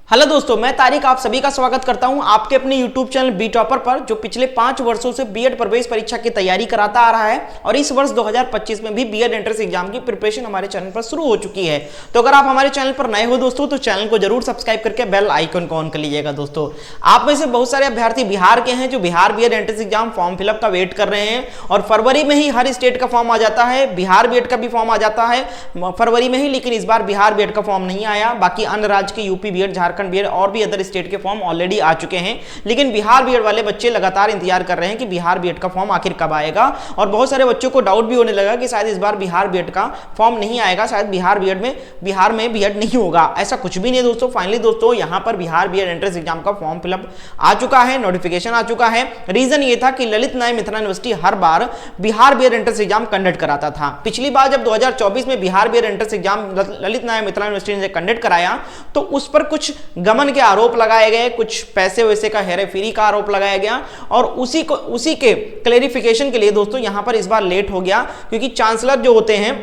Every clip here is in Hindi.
हेलो दोस्तों, मैं तारिक आप सभी का स्वागत करता हूं आपके अपने YouTube चैनल बी टॉपर पर, जो पिछले 5 वर्षों से बीएड प्रवेश परीक्षा की तैयारी कराता आ रहा है और इस वर्ष 2025 में भी बीएड एंट्रेंस एग्जाम की प्रिपरेशन हमारे चैनल पर शुरू हो चुकी है। तो अगर आप हमारे चैनल पर नए हो दोस्तों, तो चैनल को जरूर सब्सक्राइब करके बेल आइकन को ऑन कर लीजिएगा। दोस्तों, आप में से बहुत सारे अभ्यर्थी बिहार के हैं जो Bihar BEd entrance exam form fill up का वेट कर रहे हैं और फरवरी में ही हर स्टेट का फॉर्म आ जाता है। बिहार बीएड का भी फॉर्म आ जाता है फरवरी में ही, लेकिन इस बार बिहार बीएड का फॉर्म नहीं आया। बाकी अन्य राज्य के यूपी बीएड, झारखंड बीएड और भी स्टेट के फॉर्म ऑलरेडी आ चुके हैं, लेकिन बिहार बीएड वाले बच्चे लगातार इंतजार कर रहे हैं कि बिहार बीएड का फॉर्म आखिर कब आएगा। और बहुत सारे बच्चों को डाउट भी होने लगा कि शायद इस बार बिहार बीएड का फॉर्म नहीं आएगा, शायद बिहार में बीएड नहीं होगा। ऐसा कुछ भी नहीं दोस्तों। फाइनली दोस्तों, यहां पर बिहार बीएड एंट्रेंस एग्जाम का फॉर्म फिलअप आ चुका है, नोटिफिकेशन आ चुका है। रीजन ये था कि ललित नारायण मिथिला यूनिवर्सिटी हर बार Bihar BEd entrance exam conduct कराता था। पिछली बार जब 2024 में Bihar BEd entrance exam Lalit Narayan Mithila university ने कंडक्ट कराया, तो उस पर कुछ गमन के आरोप लगाए गए, कुछ पैसे वैसे का हेराफेरी का आरोप लगाया गया और उसी के क्लेरिफिकेशन के लिए दोस्तों यहां पर इस बार लेट हो गया, क्योंकि चांसलर जो होते हैं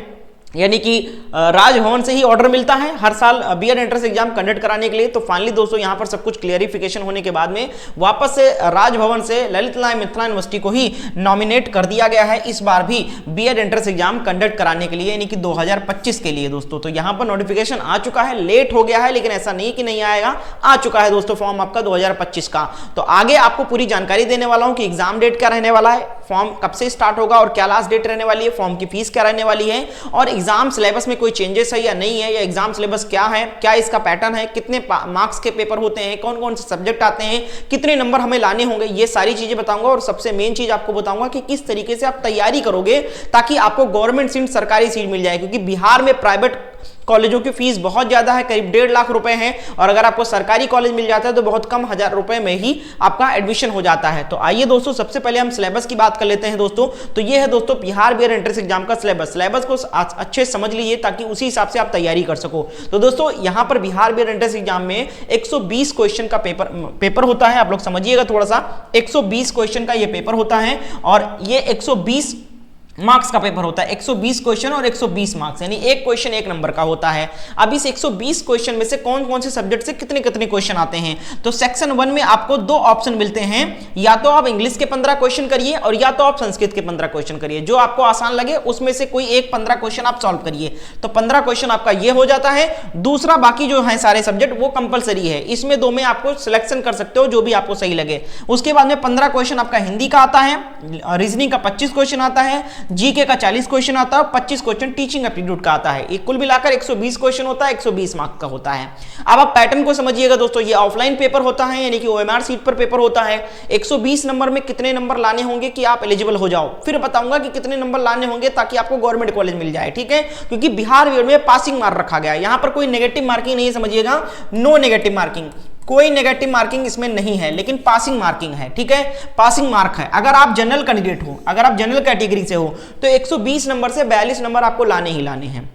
यानी कि राजभवन से ही ऑर्डर मिलता है हर साल बीएड एंट्रेंस एग्जाम कंडक्ट कराने के लिए। तो फाइनली दोस्तों यहां पर सब कुछ क्लियरिफिकेशन होने के बाद में वापस से राजभवन से ललित नारायण मिथिला यूनिवर्सिटी को ही नॉमिनेट कर दिया गया है इस बार भी बीएड एंट्रेंस एग्जाम कंडक्ट कराने के लिए, यानी कि 2025 के लिए दोस्तों। तो यहां पर नोटिफिकेशन आ चुका है, लेट हो गया है लेकिन ऐसा नहीं कि नहीं आएगा, आ चुका है दोस्तों फॉर्म आपका 2025 का। तो आगे आपको पूरी जानकारी देने वाला हूं कि एग्जाम डेट क्या रहने वाला है, फॉर्म कब से स्टार्ट होगा और क्या लास्ट डेट रहने वाली है, फॉर्म की फीस क्या रहने वाली है, और एग्जाम सिलेबस में कोई चेंजेस है या नहीं है, या एग्जाम सिलेबस क्या है, क्या इसका पैटर्न है, कितने मार्क्स के पेपर होते हैं, कौन कौन से सब्जेक्ट आते हैं, कितने नंबर हमें लाने होंगे, ये सारी चीजें बताऊंगा। और सबसे मेन चीज आपको बताऊंगा कि किस तरीके से आप तैयारी करोगे ताकि आपको गवर्नमेंट सीट, सरकारी सीट मिल जाए, क्योंकि बिहार में प्राइवेट कॉलेजों की फीस बहुत ज्यादा है, करीब 1.5 लाख रुपए है, और अगर आपको सरकारी कॉलेज मिल जाता है तो बहुत कम 1000 रुपए में ही आपका एडमिशन हो जाता है। तो आइए दोस्तों, सबसे पहले हम सिलेबस की बात कर लेते हैं दोस्तों। तो ये है दोस्तों बिहार बीएड एंट्रेंस एग्जाम का सिलेबस को अच्छे समझ लीजिए ताकि उसी हिसाब से आप तैयारी कर सको। तो दोस्तों यहां पर बिहार बीएड एंट्रेंस एग्जाम में 120 क्वेश्चन का पेपर होता है, आप लोग समझिएगा थोड़ा सा। 120 क्वेश्चन का ये पेपर होता है और ये 120 मार्क्स का पेपर होता है। 120 क्वेश्चन और 120 मार्क्स, यानी एक क्वेश्चन 1 नंबर का होता है। अब इस 120 क्वेश्चन में से कौन कौन से सब्जेक्ट से कितने कितने क्वेश्चन आते हैं, तो सेक्शन 1 में आपको 2 ऑप्शन मिलते हैं, या तो आप इंग्लिश के 15 क्वेश्चन करिए और या तो आप संस्कृत के 15 क्वेश्चन करिए। जो आपको आसान लगे उसमें से कोई एक 15 क्वेश्चन आप सॉल्व करिए। तो 15 क्वेश्चन आपका ये हो जाता है। दूसरा, बाकी जो है सारे सब्जेक्ट वो कंपलसरी है, इसमें 2 में आपको सिलेक्शन कर सकते हो जो भी आपको सही लगे। उसके बाद में 15 क्वेश्चन आपका हिंदी का आता है, रीजनिंग का 25 क्वेश्चन आता है, जीके का 40 क्वेश्चन आता है, 25 क्वेश्चन टीचिंग एप्टीट्यूड का आता है। कुल मिलाकर 120 क्वेश्चन होता है, 120 मार्क्स का होता है। अब आप पैटर्न को समझिएगा दोस्तों, ये ऑफलाइन पेपर होता है, यानी कि ओएमआर सीट पर पेपर होता है। 120 नंबर में कितने नंबर लाने होंगे कि आप एलिजिबल हो जाओ, फिर बताऊंगा कि कितने नंबर लाने होंगे ताकि आपको गवर्नमेंट कॉलेज मिल जाए, ठीक है। क्योंकि बिहार बीएड में पासिंग मार्क रखा गया है, यहां पर कोई नेगेटिव मार्किंग नहीं, समझिएगा, नो नेगेटिव मार्किंग, कोई नेगेटिव मार्किंग इसमें नहीं है, लेकिन पासिंग मार्किंग है, ठीक है। पासिंग मार्क है। अगर आप जनरल कैंडिडेट हो, अगर आप जनरल कैटेगरी से हो, तो 120 नंबर से 42 नंबर आपको लाने ही लाने हैं।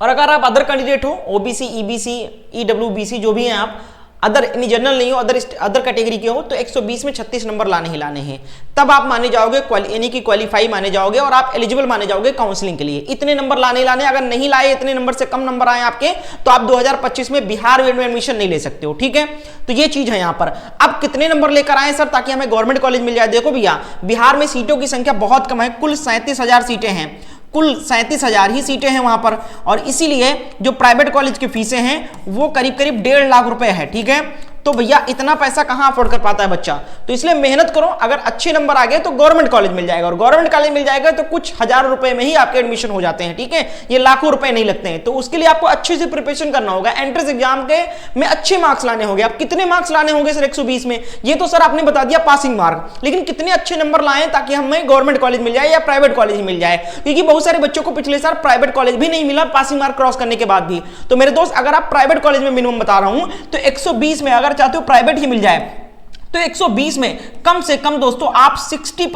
और अगर आप अदर कैंडिडेट हो, ओबीसी, ईबीसी, ईडब्ल्यूबीसी, जो भी हैं आप, अदर जनरल नहीं हो, अदर कैटेगरी के हो, तो 120 में 36 नंबर लाने ही लाने हैं। तब आप माने जाओगे, यानी कि क्वालिफाई माने जाओगे और आप एलिजिबल माने जाओगे काउंसलिंग के लिए। इतने नंबर लाने लाने, अगर नहीं लाए, इतने नंबर से कम नंबर आए आपके, तो आप 2025 में बिहार बीएड में एडमिशन नहीं ले सकते हो, ठीक है। तो ये चीज है यहां पर। अब कितने नंबर लेकर आए सर ताकि हमें गवर्नमेंट कॉलेज मिल जाए? देखो भैया, बिहार में सीटों की संख्या बहुत कम है, कुल 37,000 सीटें हैं, कुल 37,000 ही सीटें हैं वहां पर, और इसीलिए जो प्राइवेट कॉलेज की फीसें हैं वो करीब करीब 1.5 लाख रुपए है, ठीक है। तो भैया इतना पैसा कहां अफोर्ड कर पाता है बच्चा? तो इसलिए मेहनत करो, अगर अच्छे नंबर आ गए तो गवर्नमेंट कॉलेज मिल जाएगा, और गवर्नमेंट कॉलेज मिल जाएगा तो कुछ 1000 रुपए में ही आपके एडमिशन हो जाते हैं, ठीक है। ये लाखों रुपए नहीं लगते हैं। तो उसके लिए आपको अच्छे से प्रिपरेशन करना होगा। एंट्रेंस एग्जाम के में अच्छे मार्क्स लाने होंगे। आप कितने मार्क्स लाने होंगे सर 120 में? ये तो सर आपने बता दिया पासिंग मार्क, लेकिन कितने अच्छे नंबर लाए ताकि हमें गवर्नमेंट कॉलेज मिल जाए या प्राइवेट कॉलेज ही मिल जाए, क्योंकि बहुत सारे बच्चों को पिछले साल प्राइवेट कॉलेज भी नहीं मिला पासिंग मार्क क्रॉस करने के बाद भी। तो मेरे दोस्त, अगर आप प्राइवेट कॉलेज में मिनिमम बता रहा हूं, तो 120 में अगर चाहते हो प्राइवेट ही मिल जाए, तो 120 में कम से कम दोस्तों आप 60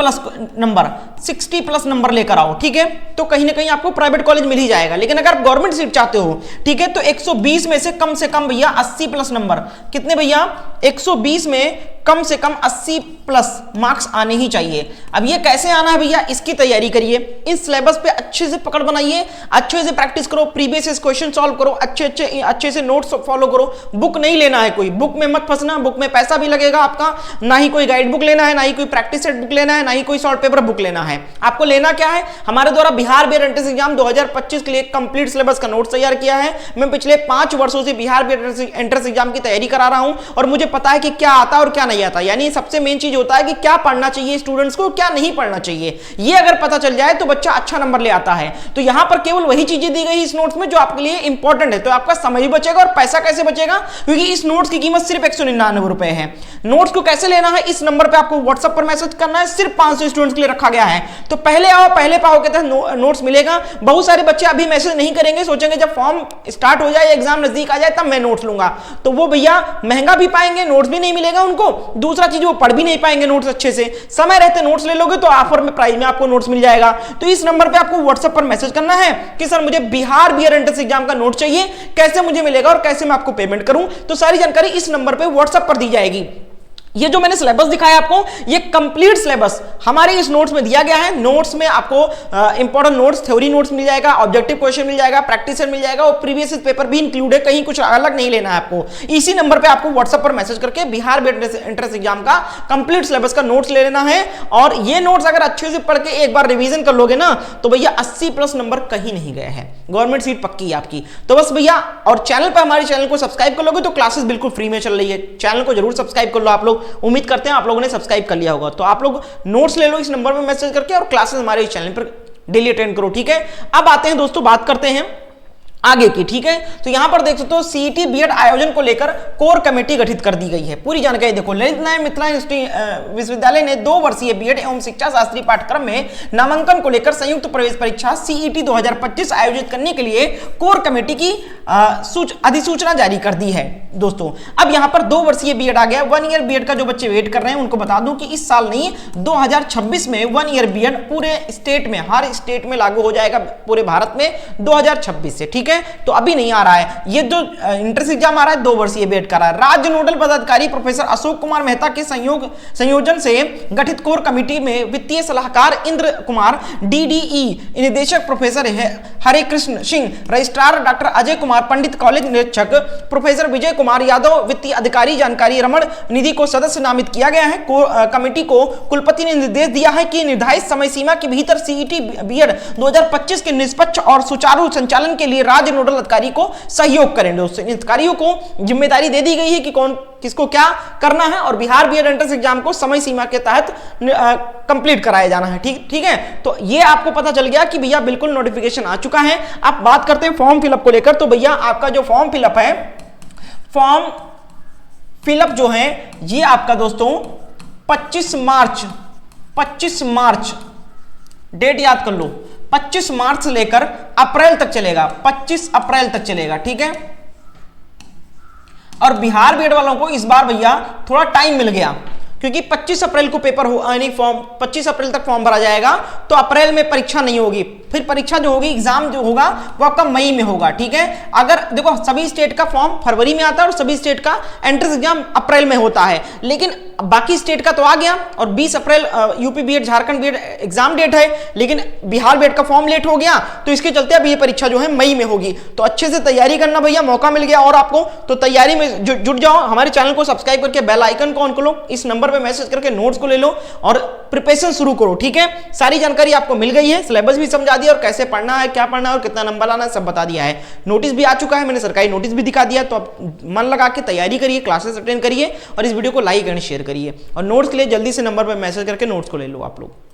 प्लस नंबर लेकर आओ, ठीक है। तो कहीं ना कहीं आपको प्राइवेट कॉलेज मिल ही जाएगा। लेकिन अगर आप गवर्नमेंट सीट चाहते हो, ठीक है, तो 120 में से कम भैया 80 प्लस नंबर। कितने भैया? 120 में कम से कम 80 प्लस मार्क्स आने ही चाहिए। अब ये कैसे आना है भैया, इसकी तैयारी करिए, इस सिलेबस पे अच्छे से पकड़ बनाइए, अच्छे से प्रैक्टिस करो, प्रीवियस क्वेश्चन सॉल्व करो, अच्छे से नोट्स फॉलो करो। बुक नहीं लेना है, कोई बुक में मत फंसना, बुक में पैसा भी लगेगा आपका, ना ही कोई गाइड बुक लेना है, ना ही कोई प्रैक्टिस सेट बुक लेना है, ना ही कोई शॉर्ट पेपर बुक लेना है। आपको लेना क्या है, हमारे द्वारा बिहार बीएड एंट्रेंस एग्जाम 2025 के लिए कंप्लीट सिलेबस का नोट्स तैयार किया है। मैं पिछले 5 वर्षों से बिहार बीएड एंट्रेंस एग्जाम की तैयारी करा रहा हूं और मुझे पता है कि क्या आता है और क्या नहीं आता। यानी सबसे मेन चीज होता है कि क्या पढ़ना चाहिए स्टूडेंट्स को, क्या नहीं पढ़ना चाहिए। ये अगर पता चल जाए तो बच्चा अच्छा नंबर ले आता है। तो यहां पर केवल वही चीजें दी गई इस नोट्स में जो आपके लिए इंपॉर्टेंट है। तो आपका समय भी बचेगा और पैसा कैसे बचेगा, क्योंकि इस नोट्स की कीमत सिर्फ 199 रुपए है। नोट्स को कैसे लेना है, इस नंबर पे आपको व्हाट्सएप पर मैसेज करना है, सिर्फ 500 स्टूडेंट्स के लिए रखा गया है। तो पहले आओ पहले पाओ के तहत नोट्स मिलेगा। बहुत सारे बच्चे अभी मैसेज नहीं करेंगे, सोचेंगे जब फॉर्म स्टार्ट हो जाए, एग्जाम नजदीक आ जाए तब मैं नोट्स लूंगा। तो वो भैया महंगा भी पाएंगे, नोट्स भी नहीं मिलेगा उनको। दूसरा चीज वो पढ़ भी नहीं पाएंगे नोट्स अच्छे से। समय रहते नोट्स ले लोगे तो ऑफर में प्राइस में आपको नोट्स मिल जाएगा। तो इस नंबर पे आपको व्हाट्सएप पर मैसेज करना है कि सर मुझे बिहार बीएड एंट्रेंस एग्जाम का नोट चाहिए, कैसे मुझे मिलेगा और कैसे मैं आपको पेमेंट करूं। तो सारी जानकारी इस नंबर पे व्हाट्सएप पर दी जाएगी। ये जो मैंने सिलेबस दिखाया आपको, ये कंप्लीट सिलेबस हमारे इस नोट्स में दिया गया है। नोट्स में आपको इंपॉर्टेंट नोट्स, थ्योरी नोट्स मिल जाएगा, ऑब्जेक्टिव क्वेश्चन मिल जाएगा, प्रैक्टिस सेट मिल जाएगा और प्रीवियस पेपर भी इंक्लूड है, कहीं कुछ अलग नहीं लेना है आपको। इसी नंबर पे आपको व्हाट्सएप पर मैसेज करके बिहार बीएड एंट्रेंस एग्जाम का कंप्लीट सिलेबस का नोट्स ले लेना है। और ये नोट्स अगर अच्छे से पढ़ के एक बार रिवीजन कर लोगे ना तो भैया 80 प्लस नंबर कहीं नहीं गए हैं, गवर्नमेंट सीट पक्की है आपकी। तो बस भैया, और चैनल पर हमारे चैनल को सब्सक्राइब कर लोगे तो क्लासेस बिल्कुल फ्री में चल रही है। चैनल को जरूर सब्सक्राइब कर लो आप लोग, उम्मीद करते हैं आप लोगों ने सब्सक्राइब कर लिया होगा। तो आप लोग नोट्स ले लो इस नंबर में मैसेज करके और क्लासेस हमारे इस चैनल पर डेली अटेंड करो, ठीक है। अब आते हैं दोस्तों, बात करते हैं आगे की, ठीक है। तो यहां पर देख सकते हो सीईटी बीएड आयोजन को लेकर कोर कमेटी गठित कर दी गई है। पूरी जानकारी देखो, ललित नारायण मिथिला विश्वविद्यालय ने 2 वर्षीय बीएड एवं शिक्षा शास्त्री पाठ्यक्रम में नामांकन को लेकर संयुक्त प्रवेश परीक्षा सीईटी 2025 आयोजित करने के लिए कोर कमेटी की अधिसूचना जारी कर दी है दोस्तों। अब यहां पर 2 वर्षीय बीएड आ गया। 1 ईयर बीएड का जो बच्चे वेट कर रहे हैं उनको बता दूं कि इस साल नहीं, 2026 में 1 ईयर बीएड पूरे स्टेट में, हर स्टेट में लागू हो जाएगा पूरे भारत में 2026 से, ठीक है। तो अभी नहीं आ रहा है ये जो एंट्रेंस एग्जाम आ रहा है, 2 वर्षीय बीएड का रहा है। राज्य नोडल पदाधिकारी प्रोफेसर अशोक कुमार मेहता के संयोजन से गठित कोर कमेटी में वित्तीय सलाहकार इंद्र कुमार, डीडीई निदेशक प्रोफेसर हरे कृष्ण सिंह, रजिस्ट्रार डॉक्टर अजय कुमार, पंडित कॉलेज निरीक्षक प्रोफेसर विजय कुमार यादव, वित्तीय अधिकारी जानकारी रमण निधि को सदस्य नामित किया गया है। कमेटी को कुलपति ने निर्देश दिया है कि निर्धारित समय सीमा के भीतर सीईटी बीएड 2025 के निष्पक्ष और सुचारू संचालन के लिए राज्य नोडल अधिकारी को सहयोग करें। दोस्तों, अधिकारियों को जिम्मेदारी दे दी गई है कि कौन किसको क्या करना है और बिहार बीएड एंट्रेंस एग्जाम को समय सीमा के तहत कंप्लीट कराया जाना है, ठीक है। तो ये आपको पता चल गया कि भैया बिल्कुल नोटिफिकेशन आ चुका है। अब बात करते हैं फॉर्म फिलअप को लेकर। तो भैया आपका जो फॉर्म फिलअप है, फॉर्म फिलअप जो है ये आपका दोस्तों 25 मार्च डेट याद कर लो, 25 मार्च से लेकर अप्रैल तक चलेगा, 25 अप्रैल तक चलेगा, ठीक है। और बिहार बीएड वालों को इस बार भैया थोड़ा टाइम मिल गया, क्योंकि 25 अप्रैल को पेपर हो, यानी फॉर्म 25 अप्रैल तक फॉर्म भरा जाएगा। तो अप्रैल में परीक्षा नहीं होगी, फिर परीक्षा जो होगी, एग्जाम जो होगा वो आपका मई में होगा, ठीक है। अगर देखो सभी स्टेट का फॉर्म फरवरी में आता है और सभी स्टेट का एंट्रेंस एग्जाम अप्रैल में होता है, लेकिन बाकी स्टेट का तो आ गया। और 20 April UP BEd Jharkhand BEd exam date है, लेकिन बिहार बीएड का फॉर्म लेट हो गया, तो इसके चलते अब ये परीक्षा जो है मई में होगी। तो अच्छे से तैयारी करना भैया, मौका मिल गया और आपको, तो तैयारी में जुट जाओ। हमारे चैनल को सब्सक्राइब करके बेल आइकन को ऑन करो, इस नंबर पे मैसेज करके नोट्स को ले लो और प्रिपरेशन शुरू करो, ठीक है। सारी जानकारी आपको मिल गई है, सिलेबस भी समझा दिया और कैसे पढ़ना है, क्या पढ़ना है और कितना नंबर लाना है सब बता दिया है। नोटिस भी आ चुका है, मैंने सरकारी नोटिस भी दिखा दिया। तो आप मन लगा के तैयारी करिए, क्लासेस अटेंड करिए और इस वीडियो को लाइक एंड शेयर करिए। और नोट्स के लिए जल्दी से नंबर पर मैसेज करके नोट्स को ले लो आप लोग।